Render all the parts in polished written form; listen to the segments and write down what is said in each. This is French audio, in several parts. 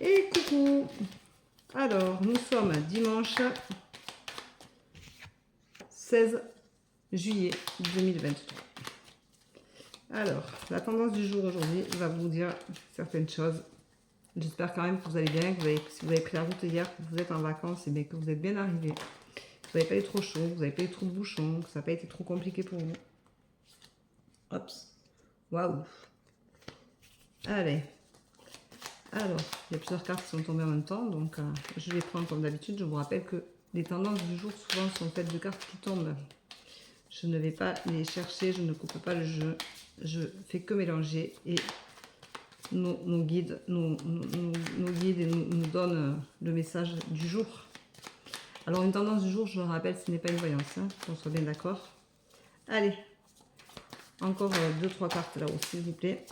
Et coucou. Alors, nous sommes dimanche 16 juillet 2023. Alors, la tendance du jour aujourd'hui va vous dire certaines choses. J'espère quand même que vous allez bien, que si vous avez pris la route hier, que vous êtes en vacances, et bien que vous êtes bien arrivés. Vous n'avez pas eu trop chaud, vous n'avez pas eu trop de bouchons, que ça n'a pas été trop compliqué pour vous. Hop. Waouh. Allez. Alors, il y a plusieurs cartes qui sont tombées en même temps, donc je les prends comme d'habitude. Je vous rappelle que les tendances du jour souvent sont faites de cartes qui tombent. Je ne vais pas les chercher, je ne coupe pas le jeu. Je fais que mélanger et nos guides, nous donnent le message du jour. Alors une tendance du jour, je le rappelle, ce n'est pas une voyance, hein, qu'on soit bien d'accord. Allez, encore 2-3 cartes là-haut, s'il vous plaît.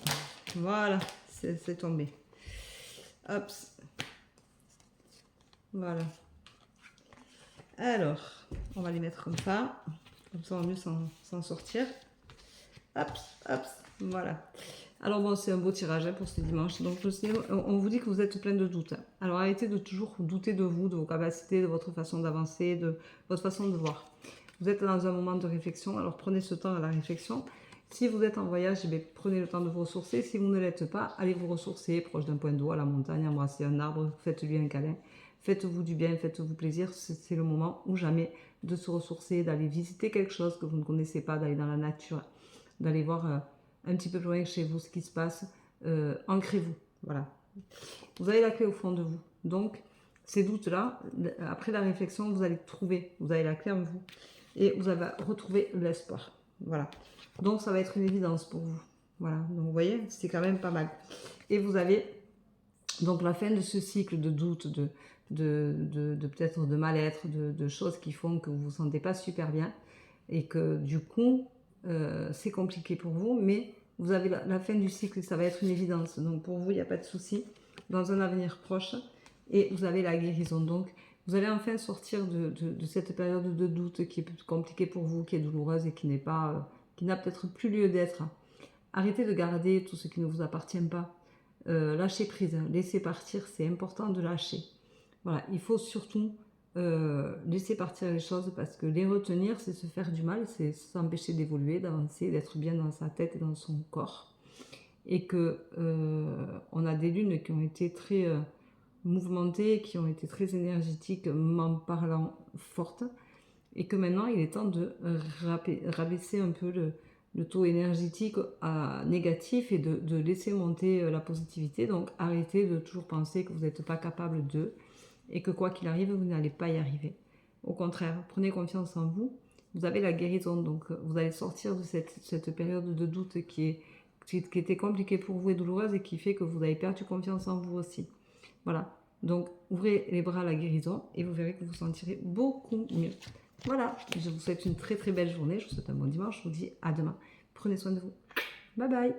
Voilà, c'est tombé. Hop. Voilà. Alors, on va les mettre comme ça on va mieux s'en sortir. Hop, hop, voilà. Alors bon, c'est un beau tirage hein, pour ce dimanche. Donc on vous dit que vous êtes plein de doutes. Alors arrêtez de toujours douter de vous, de vos capacités, de votre façon d'avancer, de votre façon de voir. Vous êtes dans un moment de réflexion, alors prenez ce temps à la réflexion. Si vous êtes en voyage, eh bien, prenez le temps de vous ressourcer. Si vous ne l'êtes pas, allez vous ressourcer proche d'un point d'eau, à la montagne, embrassez un arbre, faites-lui un câlin. Faites-vous du bien, faites-vous plaisir. C'est le moment ou jamais de se ressourcer, d'aller visiter quelque chose que vous ne connaissez pas, d'aller dans la nature, d'aller voir un petit peu plus loin que chez vous ce qui se passe. Ancrez-vous, voilà. Vous avez la clé au fond de vous. Donc, ces doutes-là, après la réflexion, vous allez trouver, vous avez la clé en vous et vous allez retrouver l'espoir. Voilà. Donc, ça va être une évidence pour vous. Voilà. Donc, vous voyez, c'est quand même pas mal. Et vous avez donc la fin de ce cycle de doute, peut-être de mal-être, de choses qui font que vous ne vous sentez pas super bien et que du coup, c'est compliqué pour vous, mais vous avez la fin du cycle, ça va être une évidence. Donc pour vous, il n'y a pas de souci dans un avenir proche et vous avez la guérison. Donc vous allez enfin sortir de cette période de doute qui est compliquée pour vous, qui est douloureuse et qui n'a peut-être plus lieu d'être. Arrêtez de garder tout ce qui ne vous appartient pas. Lâchez prise, laissez partir, c'est important de lâcher. Voilà, il faut surtout laisser partir les choses parce que les retenir, c'est se faire du mal, c'est s'empêcher d'évoluer, d'avancer, d'être bien dans sa tête et dans son corps. Et que on a des lunes qui ont été très mouvementées, qui ont été très énergétiquement parlant fortes, et que maintenant il est temps de rabaisser un peu le taux énergétique à négatif et de laisser monter la positivité. Donc arrêtez de toujours penser que vous n'êtes pas capable de et que quoi qu'il arrive, vous n'allez pas y arriver. Au contraire, prenez confiance en vous. Vous avez la guérison, donc vous allez sortir de cette période de doute qui était compliquée pour vous et douloureuse et qui fait que vous avez perdu confiance en vous aussi. Voilà, donc ouvrez les bras à la guérison et vous verrez que vous vous sentirez beaucoup mieux. Voilà, je vous souhaite une très très belle journée, je vous souhaite un bon dimanche, je vous dis à demain. Prenez soin de vous. Bye bye.